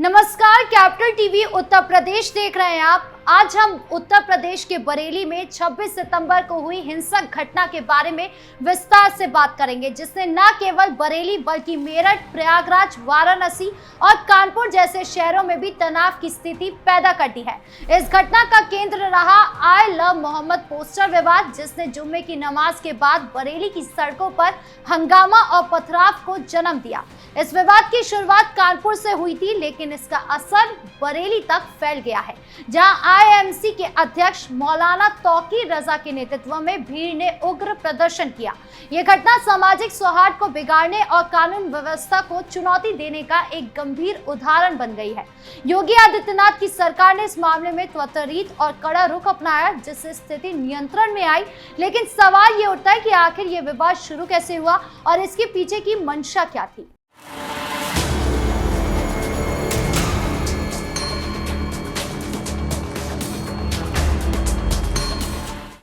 नमस्कार, capital TV Uttar Pradesh देख रहे हैं आप। आज हम उत्तर प्रदेश के बरेली में 26 सितंबर को हुई हिंसक घटना के बारे में विस्तार से बात करेंगे, जिसने न केवल बरेली बल्कि मेरठ, प्रयागराज, वाराणसी और कानपुर जैसे शहरों में भी तनाव की स्थिति पैदा कर दी है। इस घटना का केंद्र रहा आई लव मोहम्मद पोस्टर विवाद, जिसने जुम्मे की नमाज के बाद बरेली की सड़कों पर हंगामा और पथराव को जन्म दिया। इस विवाद की शुरुआत कानपुर से हुई थी, लेकिन इसका असर बरेली तक फैल गया है, जहां आईएमसी के अध्यक्ष मौलाना तौकीर रजा के नेतृत्व में भीड़ ने उग्र प्रदर्शन किया। यह घटना सामाजिक सौहार्द को बिगाड़ने और कानून व्यवस्था को चुनौती देने का एक गंभीर उदाहरण बन गई है। योगी आदित्यनाथ की सरकार ने इस मामले में त्वरित और कड़ा रुख अपनाया, जिससे स्थिति नियंत्रण में आई। लेकिन सवाल ये उठता है कि आखिर ये विवाद शुरू कैसे हुआ और इसके पीछे की मंशा क्या थी।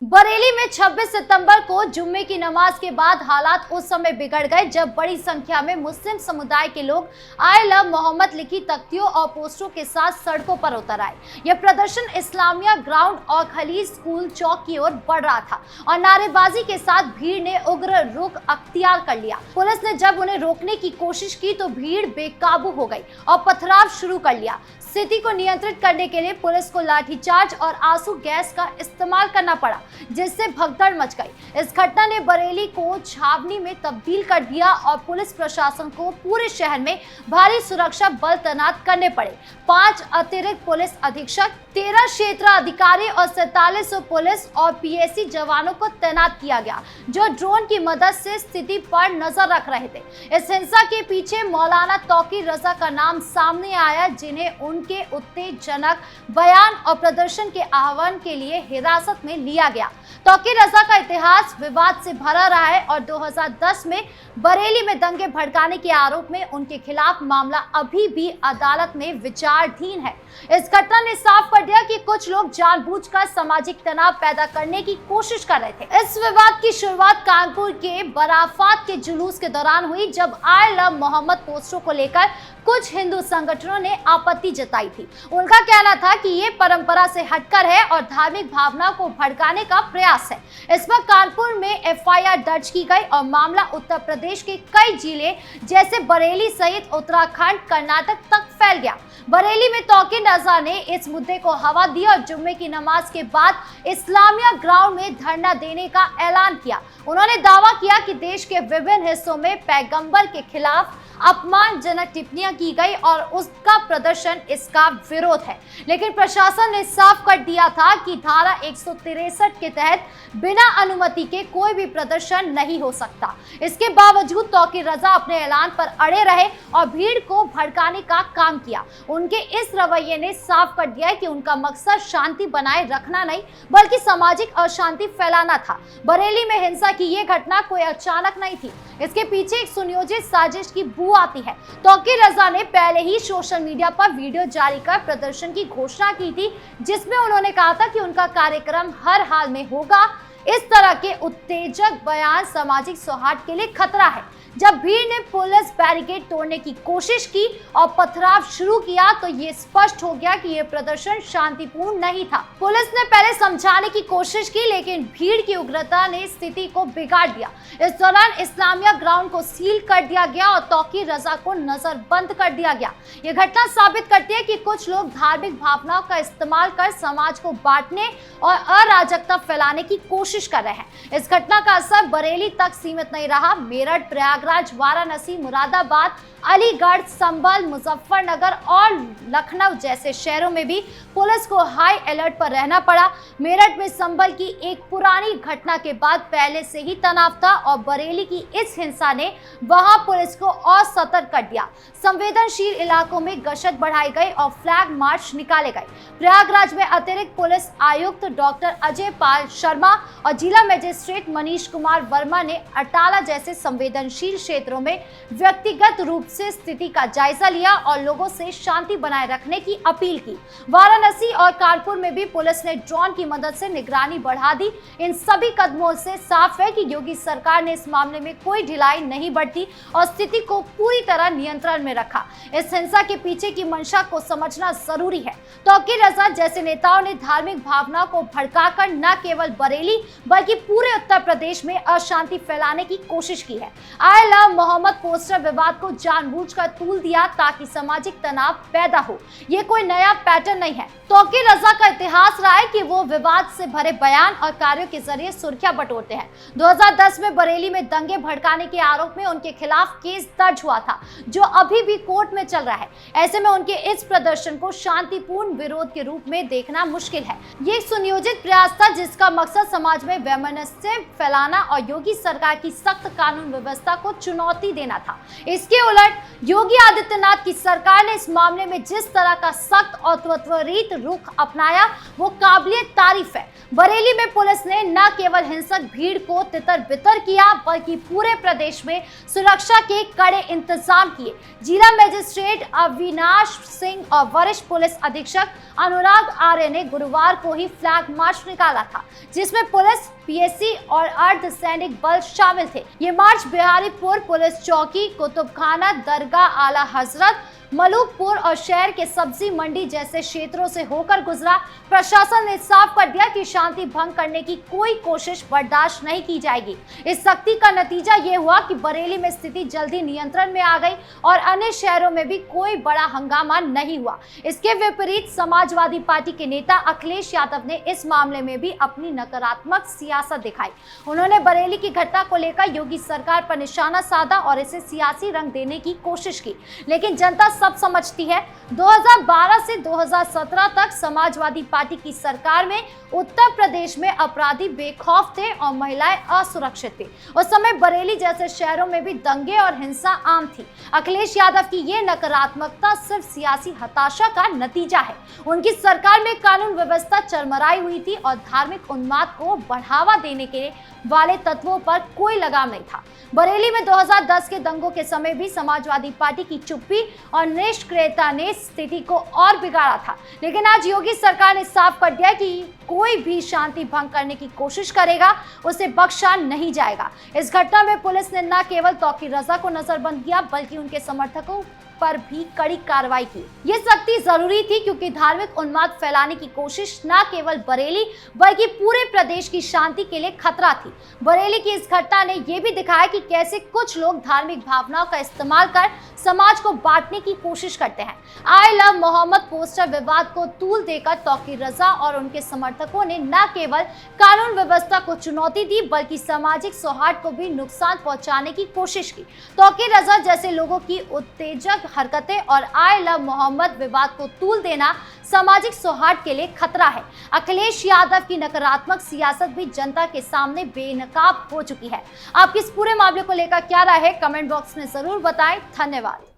बरेली में 26 सितंबर को जुम्मे की नमाज के बाद हालात उस समय बिगड़ गए जब बड़ी संख्या में मुस्लिम समुदाय के लोग आई लव मोहम्मद लिखी तख्तियों और पोस्टरों के साथ सड़कों पर उतर आए। यह प्रदर्शन इस्लामिया ग्राउंड और खलीज स्कूल चौक की ओर बढ़ रहा था और नारेबाजी के साथ भीड़ ने उग्र रुख अख्तियार कर लिया। पुलिस ने जब उन्हें रोकने की कोशिश की तो भीड़ बेकाबू हो गई और पथराव शुरू कर लिया। स्थिति को नियंत्रित करने के लिए पुलिस को लाठीचार्ज और आंसू गैस का इस्तेमाल करना पड़ा, जिससे भगदड़ मच गई। इस घटना ने बरेली को छावनी में तब्दील कर दिया और पुलिस प्रशासन को पूरे शहर में भारी सुरक्षा बल तैनात करने पड़े। 5 अतिरिक्त पुलिस अधीक्षक, 13 क्षेत्र अधिकारी और 4700 पुलिस और पीएसी जवानों को तैनात किया गया, जो ड्रोन की मदद से स्थिति पर नजर रख रहे थे। इस हिंसा के पीछे मौलाना तौकीर रजा का नाम सामने आया, जिन्हें उनके उत्तेजनक बयान और प्रदर्शन के आह्वान के लिए हिरासत में लिया गया। तौकीर रजा का इतिहास विवाद से भरा रहा है और 2010 में बरेली में दंगे भड़काने के आरोप में उनके खिलाफ मामला अभी भी अदालत में विचाराधीन है। इस घटना ने साफ कर दिया कि कुछ लोग जानबूझकर सामाजिक तनाव पैदा करने की कोशिश कर रहे थे। इस विवाद की शुरुआत कानपुर के बराफात के जुलूस के दौरान हुई, जब आई लव मोहम्मद पोस्टरों को लेकर कुछ हिंदू संगठनों ने आपत्ति जताई थी। उनका कहना था कि ये परंपरा से हटकर है और धार्मिक भावना को भड़काने का प्रयास है। इस पर कानपुर में एफआईआर दर्ज की गई और मामला उत्तर प्रदेश के कई जिले जैसे बरेली सहित उत्तराखंड, कर्नाटक तक फैल गया। बरेली में तौकीर रजा ने इस मुद्दे को हवा दी और जुम्मे की नमाज के बाद इस्लामिया ग्राउंड में धरना देने का ऐलान किया। उन्होंने दावा किया कि देश के विभिन्न हिस्सों में पैगंबर के खिलाफ अपमानजनक टिप्पणियां की गई और उसका प्रदर्शन इसका विरोध है। लेकिन प्रशासन ने साफ कर दिया था कि धारा 163 के तहत बिना अनुमति के कोई भी प्रदर्शन नहीं हो सकता। इसके बावजूद तौकीर रजा अपने ऐलान पर अड़े रहे और भीड़ को भड़काने का काम किया। उनके इस रवैये ने साफ कर दिया कि उनका मकसद शांति बनाए रखना नहीं, बल्कि सामाजिक अशांति फैलाना था। बरेली में हिंसा की ये घटना कोई अचानक नहीं थी, इसके पीछे एक सुनियोजित साजिश की बू आती है। तौकीर रजा ने पहले ही सोशल मीडिया पर वीडियो जारी कर प्रदर्शन की घोषणा की थी, जिसमें उन्होंने कहा था कि उनका कार्यक्रम हर हाल में होगा। इस तरह के उत्तेजक बयान सामाजिक सौहार्द के लिए खतरा है। जब भीड़ ने पुलिस बैरिकेड तोड़ने की कोशिश की और पथराव शुरू किया तो ये स्पष्ट हो गया कि यह प्रदर्शन शांतिपूर्ण नहीं था। पुलिस ने पहले समझाने की कोशिश की, लेकिन भीड़ की उग्रता ने स्थिति को बिगाड़ दिया। इस दौरान इस्लामिया ग्राउंड को सील कर दिया गया और तौकीर रजा को नजरबंद कर दिया गया। यह घटना साबित करती है कि कुछ लोग धार्मिक भावनाओं का इस्तेमाल कर समाज को बांटने और अराजकता फैलाने की कोशिश कर रहे हैं। इस घटना का असर बरेली तक सीमित नहीं रहा। मेरठ, प्रयागराज, वाराणसी, मुरादाबाद, अलीगढ़, संभल, मुजफ्फरनगर और लखनऊ जैसे शहरों में भी पुलिस को हाई अलर्ट पर रहना पड़ा। मेरठ में संभल की एक पुरानी घटना के बाद पहले से ही तनाव था और बरेली की इस हिंसा ने वहां पुलिस को और सतर्क कर दिया। संवेदनशील इलाकों में गश्त बढ़ाई गई और फ्लैग मार्च निकाले गए। प्रयागराज में अतिरिक्त पुलिस आयुक्त डॉक्टर अजय पाल शर्मा और जिला मजिस्ट्रेट मनीष कुमार वर्मा ने अटाला जैसे संवेदनशील क्षेत्रों में व्यक्तिगत रूप से स्थिति का जायजा लिया और लोगों से शांति बनाए रखने की अपील की। वाराणसी और कानपुर में भी पुलिस ने ड्रोन की मदद से निगरानी बढ़ा दी। इन सभी कदमों से साफ है कि योगी सरकार ने इस मामले में कोई ढिलाई नहीं बरती और स्थिति को पूरी तरह नियंत्रण में रखा। इस हिंसा के पीछे की मंशा को समझना जरूरी है। तौकीर रजा जैसे नेताओं ने धार्मिक भावनाओं को भड़काकर न केवल बरेली बल्कि पूरे उत्तर प्रदेश में अशांति फैलाने की कोशिश की है। आई लव मोहम्मद पोस्टर विवाद को जानबूझकर तूल दिया ताकि सामाजिक तनाव पैदा हो। ये कोई नया पैटर्न नहीं है। तौकीर रजा का इतिहास रहा है कि वो विवाद से भरे बयान और कार्यों के जरिए सुर्खियां बटोरते हैं। 2010 में बरेली में दंगे भड़काने के आरोप में उनके खिलाफ केस दर्ज हुआ था, जो अभी भी कोर्ट में चल रहा है। ऐसे में उनके इस प्रदर्शन को शांतिपूर्ण विरोध के रूप में देखना मुश्किल है। ये एक सुनियोजित प्रयास था जिसका मकसद समाज में वैमनस्य फैलाना और योगी सरकार की सख्त कानून व्यवस्था को चुनौती देना था। इसके उलट योगी आदित्यनाथ की सरकार ने इस मामले में जिस तरह का सख्त और त्वरित रुख अपनाया वो काबिले तारीफ है। बरेली में पुलिस ने न केवल हिंसक भीड़ को तितर बितर किया बल्कि पूरे प्रदेश में सुरक्षा के कड़े इंतजाम किए। जिला मजिस्ट्रेट अविनाश सिंह और वरिष्ठ पुलिस अधीक्षक अनुराग आर्य ने गुरुवार को ही फ्लैग मार्च निकाला था, जिसमें पुलिस, पीएससी और अर्धसैनिक बल शामिल थे। ये मार्च बिहारीपुर पुलिस चौकी, कुतुबखाना, दरगाह आला हजरत, मलूकपुर और शहर के सब्जी मंडी जैसे क्षेत्रों से होकर गुजरा। प्रशासन ने साफ कर दिया कि शांति भंग करने की कोई कोशिश बर्दाश्त नहीं की जाएगी। इस सख्ती का नतीजा ये हुआ कि बरेली में स्थिति जल्दी नियंत्रण में आ गई और अन्य शहरों में भी कोई बड़ा हंगामा नहीं हुआ। इसके विपरीत समाजवादी पार्टी के नेता अखिलेश यादव ने इस मामले में भी अपनी नकारात्मक सियासत दिखाई। उन्होंने बरेली की घटना को लेकर योगी सरकार पर निशाना साधा और इसे सियासी रंग देने की कोशिश की, लेकिन जनता सब समझती है। 2012 से 2017 तक समाजवादी पार्टी की सरकार में उत्तर प्रदेश में अपराधी बेखौफ थे और महिलाएं असुरक्षित थी। उस समय बरेली जैसे शहरों में भी दंगे और हिंसा आम थी। अखिलेश यादव की ये नकारात्मकता सिर्फ सियासी हताशा का नतीजा है। उनकी सरकार में कानून व्यवस्था चरमराई हुई थी और धार्मिक उन्माद को बढ़ावा देने के वाले तत्वों पर कोई लगाम नहीं था। बरेली में 2010 के दंगों के समय भी समाजवादी पार्टी की चुप्पी और निष्क्रियता ने स्थिति को और बिगाड़ा था, लेकिन आज योगी सरकार ने साफ कर दिया कि कोई भी शांति भंग करने की कोशिश करेगा उसे बख्शा नहीं जाएगा। इस घटना में पुलिस ने न केवल तौकीर रजा को नजरबंद किया बल्कि उनके समर्थकों पर भी कड़ी कार्रवाई की। ये सख्ती जरूरी थी क्योंकि धार्मिक उन्माद फैलाने की कोशिश न केवल बरेली बल्कि पूरे प्रदेश की शांति के लिए खतरा थी। बरेली की इस घटना ने यह भी दिखाया कि कैसे कुछ लोग धार्मिक भावनाओं का इस्तेमाल कर समाज को बांटने की कोशिश करते हैं। आई लव मोहम्मद पोस्टर विवाद को तूल देकर तौकीर रजा और उनके समर्थकों ने न केवल कानून व्यवस्था को चुनौती दी बल्कि सामाजिक सौहार्द को भी नुकसान पहुंचाने की कोशिश की। तौकीर रजा जैसे लोगों की उत्तेजक हरकतें और आई लव मोहम्मद विवाद को तूल देना सामाजिक सौहार्द के लिए खतरा है। अखिलेश यादव की नकारात्मक सियासत भी जनता के सामने बेनकाब हो चुकी है। आपकी इस पूरे मामले को लेकर क्या राय है, कमेंट बॉक्स में जरूर बताएं। धन्यवाद।